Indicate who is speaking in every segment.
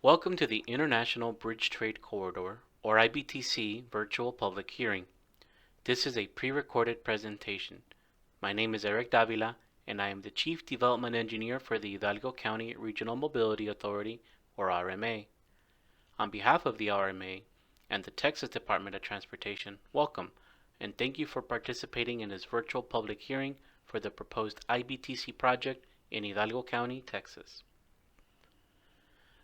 Speaker 1: Welcome to the International Bridge Trade Corridor, or IBTC, virtual public hearing. This is a pre-recorded presentation. My name is Eric Davila, and I am the Chief Development Engineer for the Hidalgo County Regional Mobility Authority, or RMA. On behalf of the RMA and the Texas Department of Transportation, welcome, and thank you for participating in this virtual public hearing for the proposed IBTC project in Hidalgo County, Texas.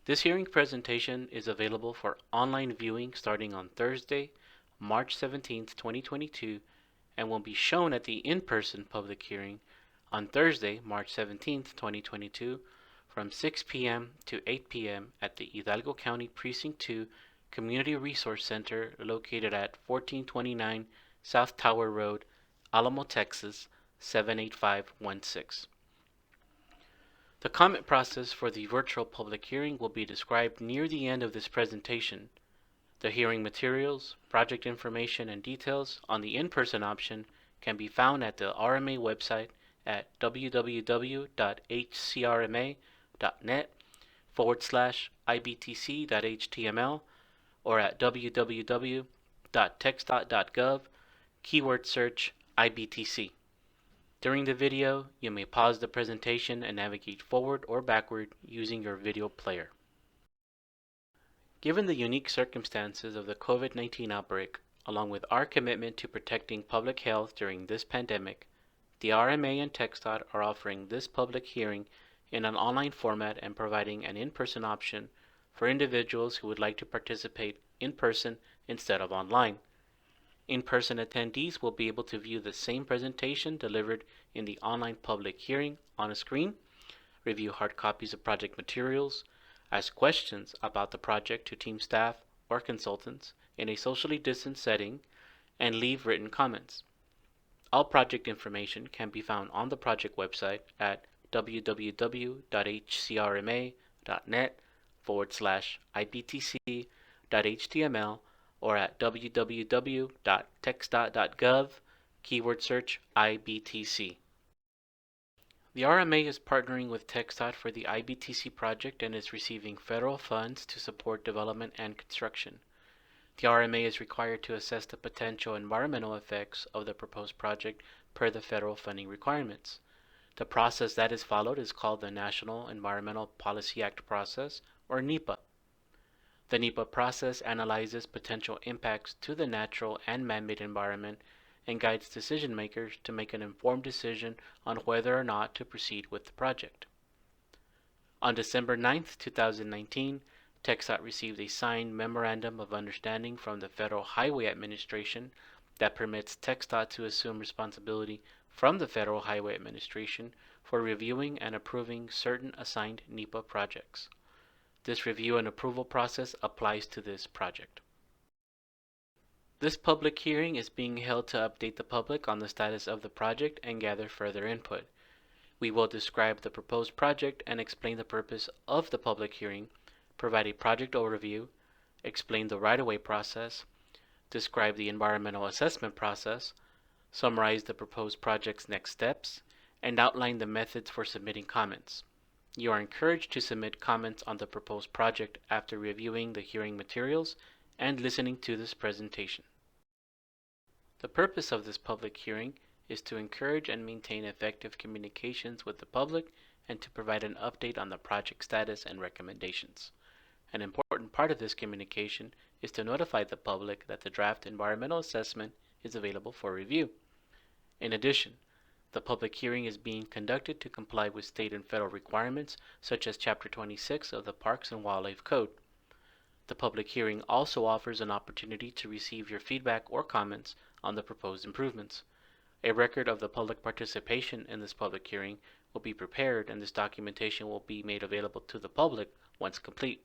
Speaker 1: This hearing presentation is available for online viewing starting on Thursday, March 17, 2022, and will be shown at the in-person public hearing on Thursday, March 17, 2022, from 6 p.m. to 8 p.m. at the Hidalgo County Precinct 2 Community Resource Center located at 1429 South Tower Road, Alamo, Texas, 78516. The comment process for the virtual public hearing will be described near the end of this presentation. The hearing materials, project information, and details on the in-person option can be found at the RMA website at www.hcrma.net/IBTC.html or at www.TxDOT.gov, keyword search IBTC. During the video, you may pause the presentation and navigate forward or backward using your video player. Given the unique circumstances of the COVID-19 outbreak, along with our commitment to protecting public health during this pandemic, the RMA and TxDOT are offering this public hearing in an online format and providing an in-person option for individuals who would like to participate in person instead of online. In-person attendees will be able to view the same presentation delivered in the online public hearing on a screen, review hard copies of project materials, ask questions about the project to team staff or consultants in a socially distanced setting, and leave written comments. All project information can be found on the project website at www.hcrma.net/IBTC.html or at www.TxDOT.gov, keyword search IBTC. The RMA is partnering with TxDOT for the IBTC project and is receiving federal funds to support development and construction. The RMA is required to assess the potential environmental effects of the proposed project per the federal funding requirements. The process that is followed is called the National Environmental Policy Act process, or NEPA. The NEPA process analyzes potential impacts to the natural and man-made environment and guides decision makers to make an informed decision on whether or not to proceed with the project. On December 9, 2019, TxDOT received a signed Memorandum of Understanding from the Federal Highway Administration that permits TxDOT to assume responsibility from the Federal Highway Administration for reviewing and approving certain assigned NEPA projects. This review and approval process applies to this project. This public hearing is being held to update the public on the status of the project and gather further input. We will describe the proposed project and explain the purpose of the public hearing, provide a project overview, explain the right-of-way process, describe the environmental assessment process, summarize the proposed project's next steps, and outline the methods for submitting comments. You are encouraged to submit comments on the proposed project after reviewing the hearing materials and listening to this presentation. The purpose of this public hearing is to encourage and maintain effective communications with the public and to provide an update on the project status and recommendations. An important part of this communication is to notify the public that the draft environmental assessment is available for review. In addition, the public hearing is being conducted to comply with state and federal requirements such as Chapter 26 of the Parks and Wildlife Code. The public hearing also offers an opportunity to receive your feedback or comments on the proposed improvements. A record of the public participation in this public hearing will be prepared and this documentation will be made available to the public once complete.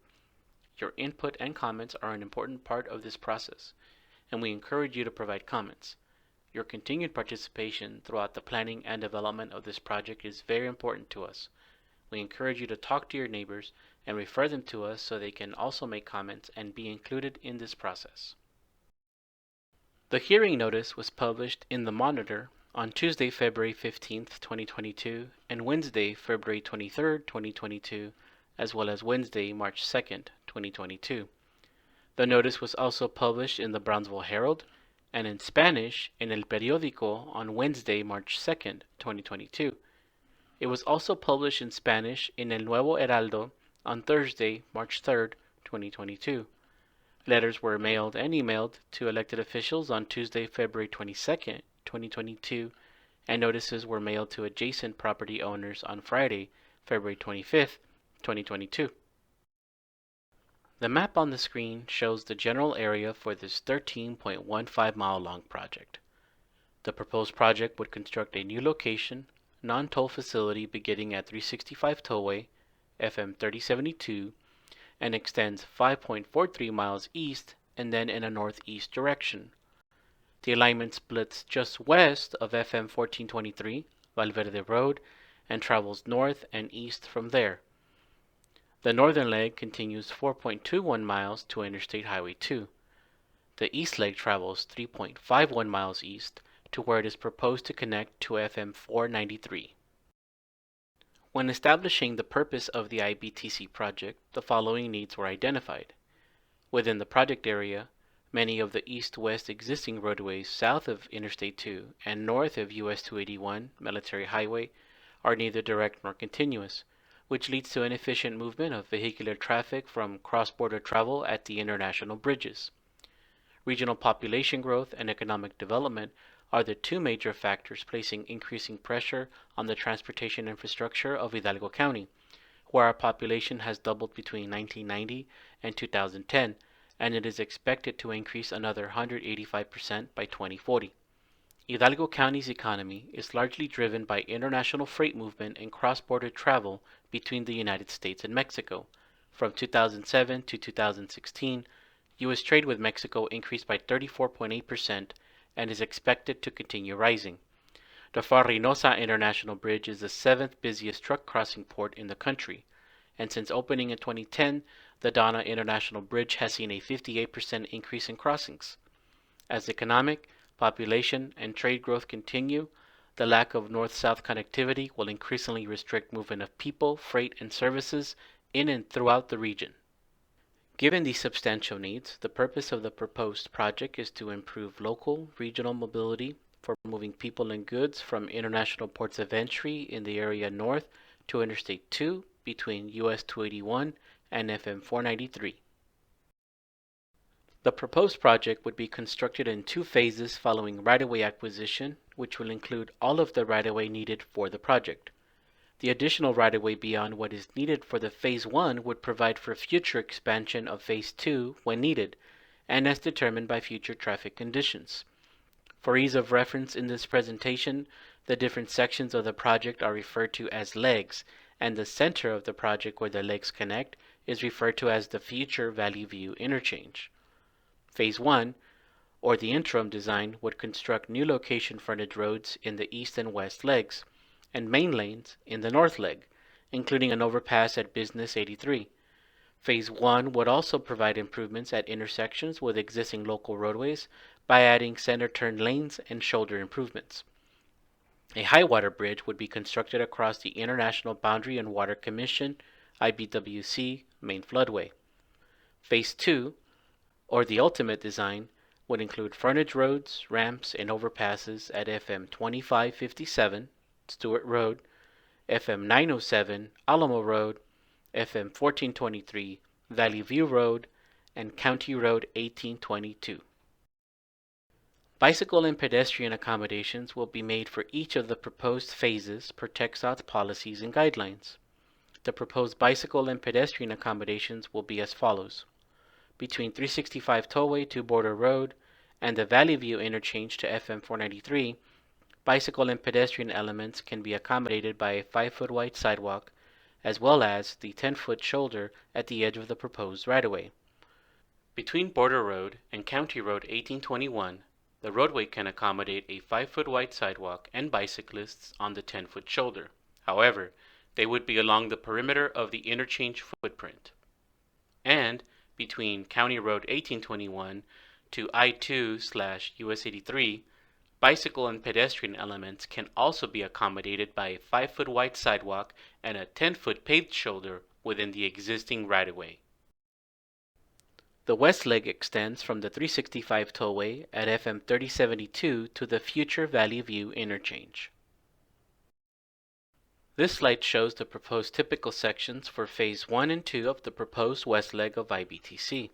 Speaker 1: Your input and comments are an important part of this process, and we encourage you to provide comments. Your continued participation throughout the planning and development of this project is very important to us. We encourage you to talk to your neighbors and refer them to us so they can also make comments and be included in this process. The hearing notice was published in the Monitor on Tuesday, February 15, 2022, and Wednesday, February 23, 2022, as well as Wednesday, March 2, 2022. The notice was also published in the Brownsville Herald and in Spanish in El Periódico on Wednesday, March 2nd, 2022. It was also published in Spanish in El Nuevo Heraldo on Thursday, March 3rd, 2022. Letters were mailed and emailed to elected officials on Tuesday, February 22nd, 2022, and notices were mailed to adjacent property owners on Friday, February 25th, 2022. The map on the screen shows the general area for this 13.15 mile long project. The proposed project would construct a new location, non-toll facility beginning at 365 Tollway, FM 3072, and extends 5.43 miles east and then in a northeast direction. The alignment splits just west of FM 1423, Valverde Road, and travels north and east from there. The northern leg continues 4.21 miles to Interstate Highway 2. The east leg travels 3.51 miles east to where it is proposed to connect to FM 493. When establishing the purpose of the IBTC project, the following needs were identified. Within the project area, many of the east-west existing roadways south of Interstate 2 and north of US 281 Military Highway are neither direct nor continuous, which leads to inefficient movement of vehicular traffic from cross-border travel at the international bridges. Regional population growth and economic development are the two major factors placing increasing pressure on the transportation infrastructure of Hidalgo County, where our population has doubled between 1990 and 2010, and it is expected to increase another 185% by 2040. Hidalgo County's economy is largely driven by international freight movement and cross-border travel between the United States and Mexico. From 2007 to 2016, U.S. trade with Mexico increased by 34.8% and is expected to continue rising. The Pharr International Bridge is the seventh busiest truck crossing port in the country, and since opening in 2010, the Donna International Bridge has seen a 58% increase in crossings. As economic, population, and trade growth continue, the lack of north-south connectivity will increasingly restrict movement of people, freight, and services in and throughout the region. Given these substantial needs, the purpose of the proposed project is to improve local, regional mobility for moving people and goods from international ports of entry in the area north to Interstate 2 between US 281 and FM 493. The proposed project would be constructed in two phases following right-of-way acquisition, which will include all of the right-of-way needed for the project. The additional right-of-way beyond what is needed for the Phase 1 would provide for future expansion of Phase 2 when needed, and as determined by future traffic conditions. For ease of reference in this presentation, the different sections of the project are referred to as legs, and the center of the project where the legs connect is referred to as the future Valley View interchange. Phase 1, or the interim design, would construct new location frontage roads in the east and west legs, and main lanes in the north leg, including an overpass at Business 83. Phase 1 would also provide improvements at intersections with existing local roadways by adding center turn lanes and shoulder improvements. A high water bridge would be constructed across the International Boundary and Water Commission IBTC main floodway. Phase 2, or the ultimate design, would include frontage roads, ramps, and overpasses at FM 2557, Stewart Road, FM 907, Alamo Road, FM 1423, Valley View Road, and County Road 1822. Bicycle and pedestrian accommodations will be made for each of the proposed phases per TxDOT policies and guidelines. The proposed bicycle and pedestrian accommodations will be as follows. Between 365 Tollway to Border Road and the Valley View interchange to FM 493, bicycle and pedestrian elements can be accommodated by a 5-foot wide sidewalk, as well as the 10-foot shoulder at the edge of the proposed right-of-way. Between Border Road and County Road 1821, the roadway can accommodate a 5-foot wide sidewalk and bicyclists on the 10-foot shoulder. However, they would be along the perimeter of the interchange footprint. And between County Road 1821 to I-2/US 83, bicycle and pedestrian elements can also be accommodated by a 5-foot wide sidewalk and a 10-foot paved shoulder within the existing right-of-way. The west leg extends from the 365 Tollway at FM 3072 to the future Valley View interchange. This slide shows the proposed typical sections for Phase 1 and 2 of the proposed west leg of IBTC.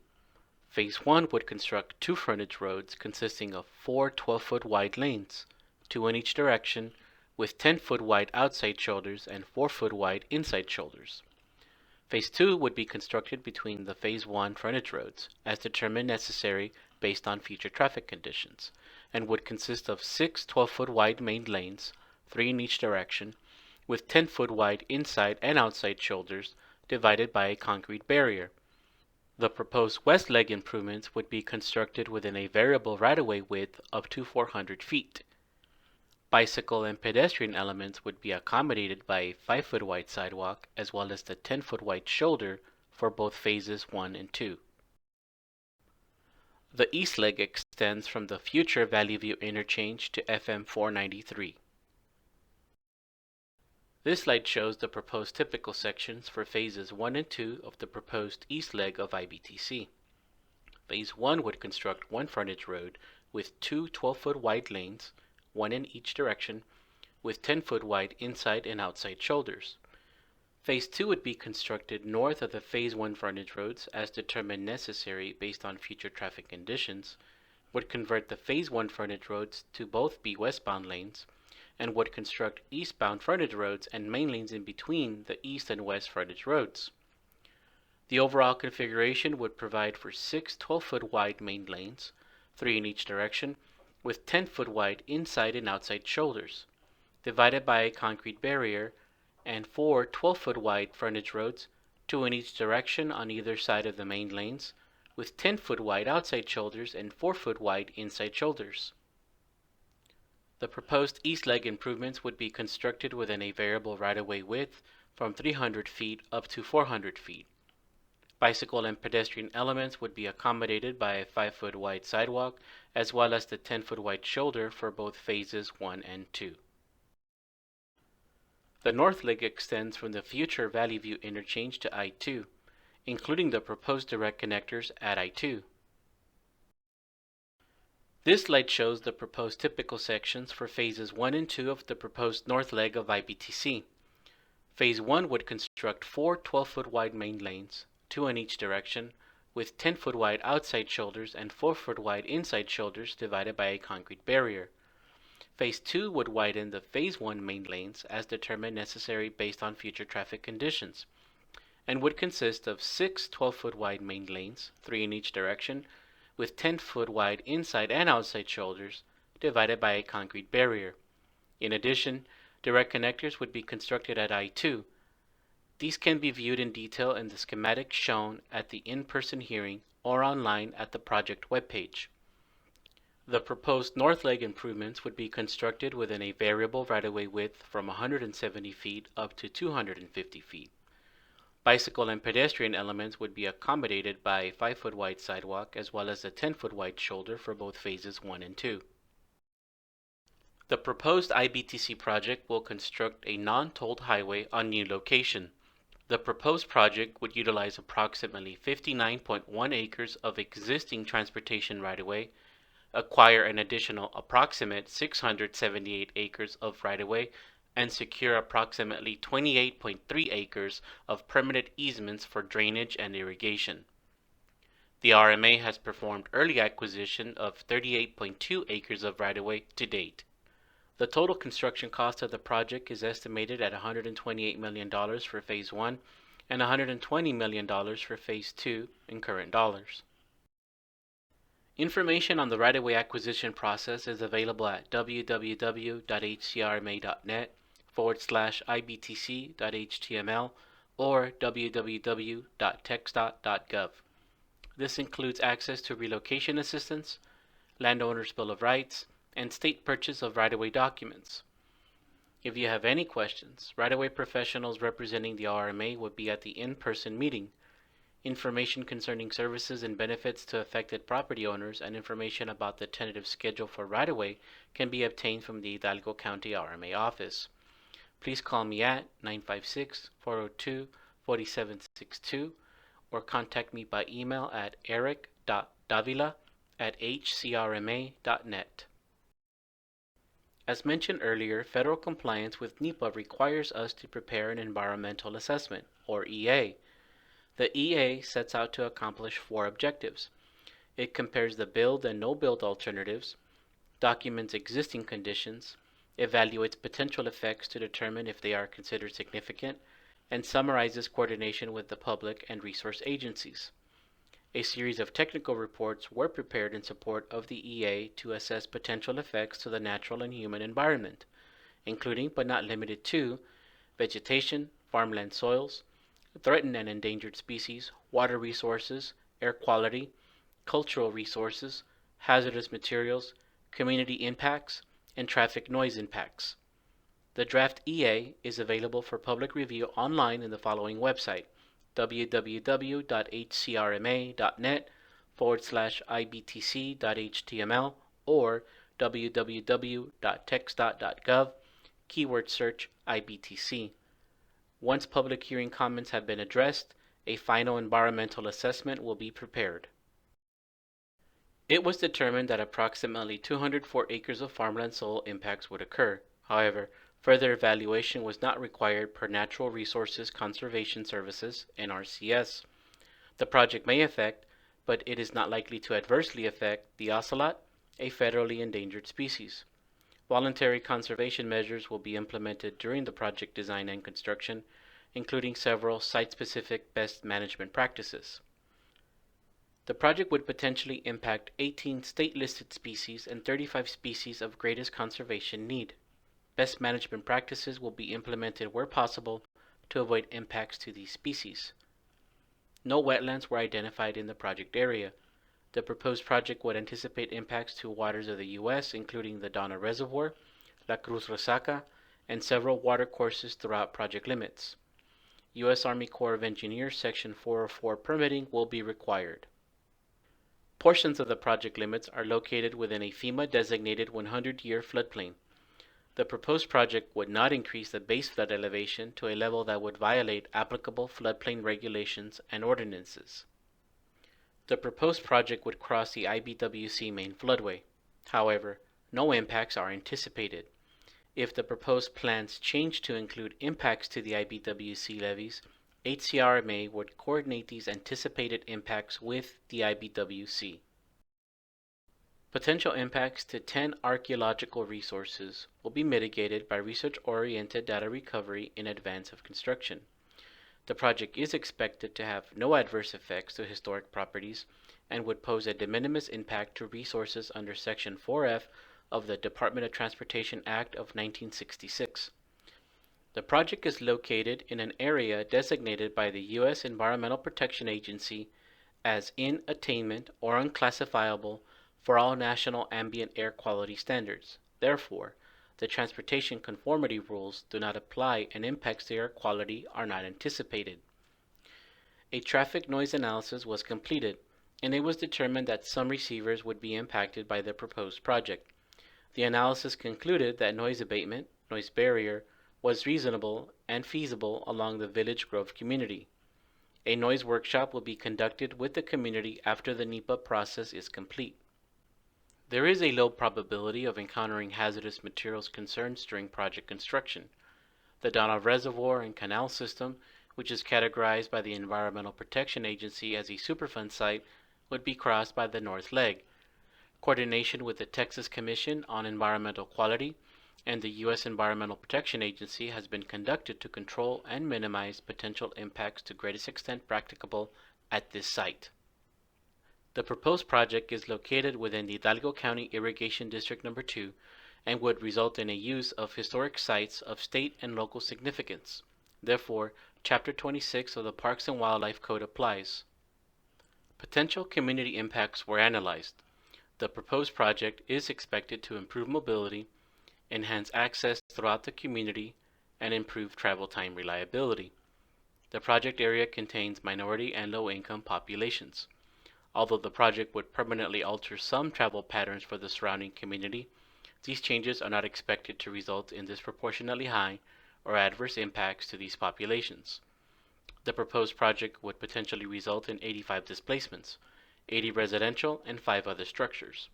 Speaker 1: Phase 1 would construct two frontage roads consisting of four 12-foot wide lanes, 2 in each direction, with 10-foot wide outside shoulders and 4-foot wide inside shoulders. Phase 2 would be constructed between the Phase 1 frontage roads, as determined necessary based on future traffic conditions, and would consist of 6 12-foot wide main lanes, 3 in each direction, with 10-foot wide inside and outside shoulders divided by a concrete barrier. The proposed west leg improvements would be constructed within a variable right-of-way width up to 400 feet. Bicycle and pedestrian elements would be accommodated by a 5-foot wide sidewalk as well as the 10-foot wide shoulder for both phases 1 and 2. The east leg extends from the future Valley View interchange to FM 493. This slide shows the proposed typical sections for phases 1 and 2 of the proposed east leg of IBTC. Phase 1 would construct one frontage road with two 12-foot wide lanes, 1 in each direction, with 10-foot wide inside and outside shoulders. Phase 2 would be constructed north of the Phase 1 frontage roads as determined necessary based on future traffic conditions, would convert the Phase 1 frontage roads to both be westbound lanes, and would construct eastbound frontage roads and main lanes in between the east and west frontage roads. The overall configuration would provide for 6 12-foot wide main lanes, 3 in each direction, with 10-foot wide inside and outside shoulders, divided by a concrete barrier, and 4 12-foot wide frontage roads, 2 in each direction on either side of the main lanes, with 10-foot wide outside shoulders and 4-foot wide inside shoulders. The proposed east leg improvements would be constructed within a variable right-of-way width from 300 feet up to 400 feet. Bicycle and pedestrian elements would be accommodated by a 5-foot wide sidewalk as well as the 10-foot wide shoulder for both phases 1 and 2. The north leg extends from the future Valley View interchange to I-2, including the proposed direct connectors at I-2. This slide shows the proposed typical sections for phases 1 and 2 of the proposed north leg of IBTC. Phase 1 would construct 4 12-foot wide main lanes, 2 in each direction, with 10-foot wide outside shoulders and 4-foot wide inside shoulders divided by a concrete barrier. Phase 2 would widen the Phase 1 main lanes as determined necessary based on future traffic conditions, and would consist of 6 12-foot wide main lanes, 3 in each direction, with 10-foot wide inside and outside shoulders divided by a concrete barrier. In addition, direct connectors would be constructed at I-2. These can be viewed in detail in the schematic shown at the in-person hearing or online at the project webpage. The proposed north leg improvements would be constructed within a variable right-of-way width from 170 feet up to 250 feet. Bicycle and pedestrian elements would be accommodated by a 5-foot wide sidewalk as well as a 10-foot wide shoulder for both phases 1 and 2. The proposed IBTC project will construct a non-tolled highway on new location. The proposed project would utilize approximately 59.1 acres of existing transportation right-of-way, acquire an additional approximate 678 acres of right-of-way, and secure approximately 28.3 acres of permanent easements for drainage and irrigation. The RMA has performed early acquisition of 38.2 acres of right-of-way to date. The total construction cost of the project is estimated at $128 million for Phase 1 and $120 million for Phase 2 in current dollars. Information on the right-of-way acquisition process is available at www.hcrma.net/ibtc.html or www.TxDOT.gov. This includes access to relocation assistance, landowner's bill of rights, and state purchase of right-of-way documents. If you have any questions, right-of-way professionals representing the RMA will be at the in-person meeting. Information concerning services and benefits to affected property owners and information about the tentative schedule for right-of-way can be obtained from the Hidalgo County RMA office. Please call me at 956-402-4762 or contact me by email at eric.davila@hcrma.net. As mentioned earlier, federal compliance with NEPA requires us to prepare an environmental assessment, or EA. The EA sets out to accomplish 4 objectives. It compares the build and no-build alternatives, documents existing conditions, evaluates potential effects to determine if they are considered significant, and summarizes coordination with the public and resource agencies. A series of technical reports were prepared in support of the EA to assess potential effects to the natural and human environment, including but not limited to vegetation, farmland soils, threatened and endangered species, water resources, air quality, cultural resources, hazardous materials, community impacts, and traffic noise impacts. The draft EA is available for public review online in the following website: www.hcrma.net/ibtc.html or www.TxDOT.gov, keyword search IBTC. Once public hearing comments have been addressed, a final environmental assessment will be prepared. It was determined that approximately 204 acres of farmland soil impacts would occur. However, further evaluation was not required per Natural Resources Conservation Services, NRCS. The project may affect, but it is not likely to adversely affect, the ocelot, a federally endangered species. Voluntary conservation measures will be implemented during the project design and construction, including several site-specific best management practices. The project would potentially impact 18 state-listed species and 35 species of greatest conservation need. Best management practices will be implemented where possible to avoid impacts to these species. No wetlands were identified in the project area. The proposed project would anticipate impacts to waters of the U.S., including the Donna Reservoir, La Cruz Resaca, and several watercourses throughout project limits. U.S. Army Corps of Engineers Section 404 permitting will be required. Portions of the project limits are located within a FEMA-designated 100-year floodplain. The proposed project would not increase the base flood elevation to a level that would violate applicable floodplain regulations and ordinances. The proposed project would cross the IBWC main floodway. However, no impacts are anticipated. If the proposed plans change to include impacts to the IBWC levees, HCRMA would coordinate these anticipated impacts with the IBWC. Potential impacts to 10 archaeological resources will be mitigated by research-oriented data recovery in advance of construction. The project is expected to have no adverse effects to historic properties and would pose a de minimis impact to resources under Section 4F of the Department of Transportation Act of 1966. The project is located in an area designated by the U.S. Environmental Protection Agency as in attainment or unclassifiable for all national ambient air quality standards. Therefore, the transportation conformity rules do not apply and impacts to air quality are not anticipated. A traffic noise analysis was completed, and it was determined that some receivers would be impacted by the proposed project. The analysis concluded that noise abatement, noise barrier, was reasonable and feasible along the Village Grove community. A noise workshop will be conducted with the community after the NEPA process is complete. There is a low probability of encountering hazardous materials concerns during project construction. The Donna Reservoir and Canal System, which is categorized by the Environmental Protection Agency as a Superfund site, would be crossed by the north leg. Coordination with the Texas Commission on Environmental Quality and the U.S. Environmental Protection Agency has been conducted to control and minimize potential impacts to greatest extent practicable at this site. The proposed project is located within the Hidalgo County Irrigation District No. 2 and would result in a use of historic sites of state and local significance. Therefore, Chapter 26 of the Parks and Wildlife Code applies. Potential community impacts were analyzed. The proposed project is expected to improve mobility, enhance access throughout the community, and improve travel time reliability. The project area contains minority and low-income populations. Although the project would permanently alter some travel patterns for the surrounding community, these changes are not expected to result in disproportionately high or adverse impacts to these populations. The proposed project would potentially result in 85 displacements, 80 residential and 5 other structures.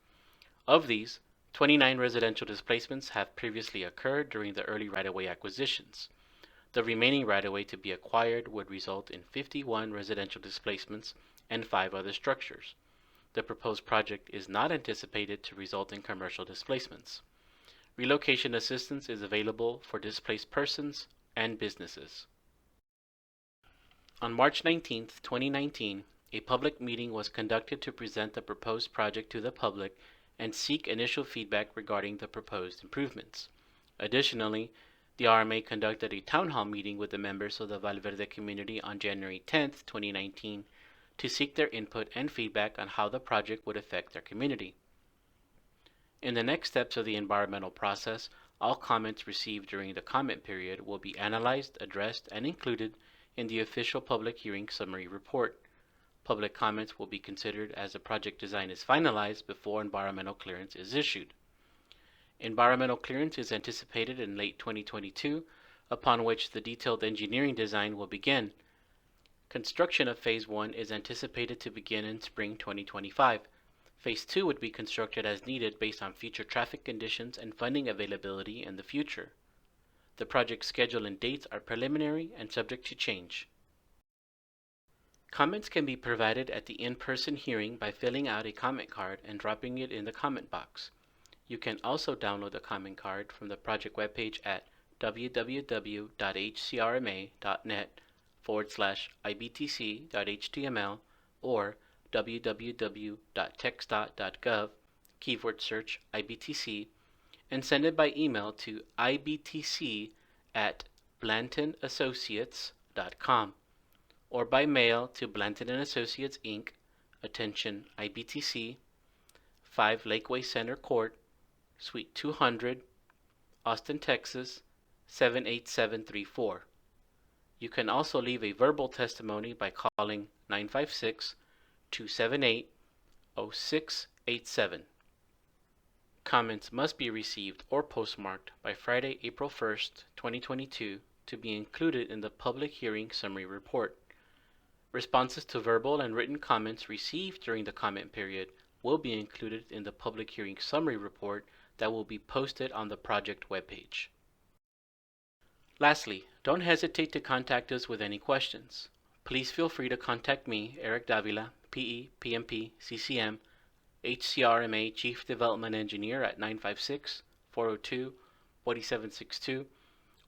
Speaker 1: Of these, 29 residential displacements have previously occurred during the early right-of-way acquisitions. The remaining right-of-way to be acquired would result in 51 residential displacements and 5 other structures. The proposed project is not anticipated to result in commercial displacements. Relocation assistance is available for displaced persons and businesses. On March 19, 2019, a public meeting was conducted to present the proposed project to the public and seek initial feedback regarding the proposed improvements. Additionally, the RMA conducted a town hall meeting with the members of the Valverde community on January 10, 2019, to seek their input and feedback on how the project would affect their community. In the next steps of the environmental process, all comments received during the comment period will be analyzed, addressed, and included in the official public hearing summary report. Public comments will be considered as the project design is finalized before environmental clearance is issued. Environmental clearance is anticipated in late 2022, upon which the detailed engineering design will begin. Construction of Phase 1 is anticipated to begin in spring 2025. Phase 2 would be constructed as needed based on future traffic conditions and funding availability in the future. The project schedule and dates are preliminary and subject to change. Comments can be provided at the in-person hearing by filling out a comment card and dropping it in the comment box. You can also download the comment card from the project webpage at www.hcrma.net/IBTC.html or www.TxDOT.gov, keyword search IBTC, and send it by email to ibtc@blantonassociates.com or by mail to Blanton & Associates, Inc., attention IBTC, 5 Lakeway Center Court, Suite 200, Austin, Texas, 78734. You can also leave a verbal testimony by calling 956-278-0687. Comments must be received or postmarked by Friday, April 1st, 2022 to be included in the public hearing summary report. Responses to verbal and written comments received during the comment period will be included in the public hearing summary report that will be posted on the project webpage. Lastly, don't hesitate to contact us with any questions. Please feel free to contact me, Eric Davila, PE, PMP, CCM, HCRMA Chief Development Engineer at 956-402-4762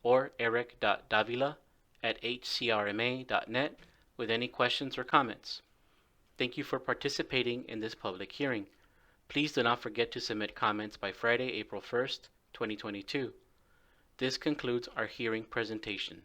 Speaker 1: or eric.davila@hcrma.net with any questions or comments. Thank you for participating in this public hearing. Please do not forget to submit comments by Friday, April 1st, 2022. This concludes our hearing presentation.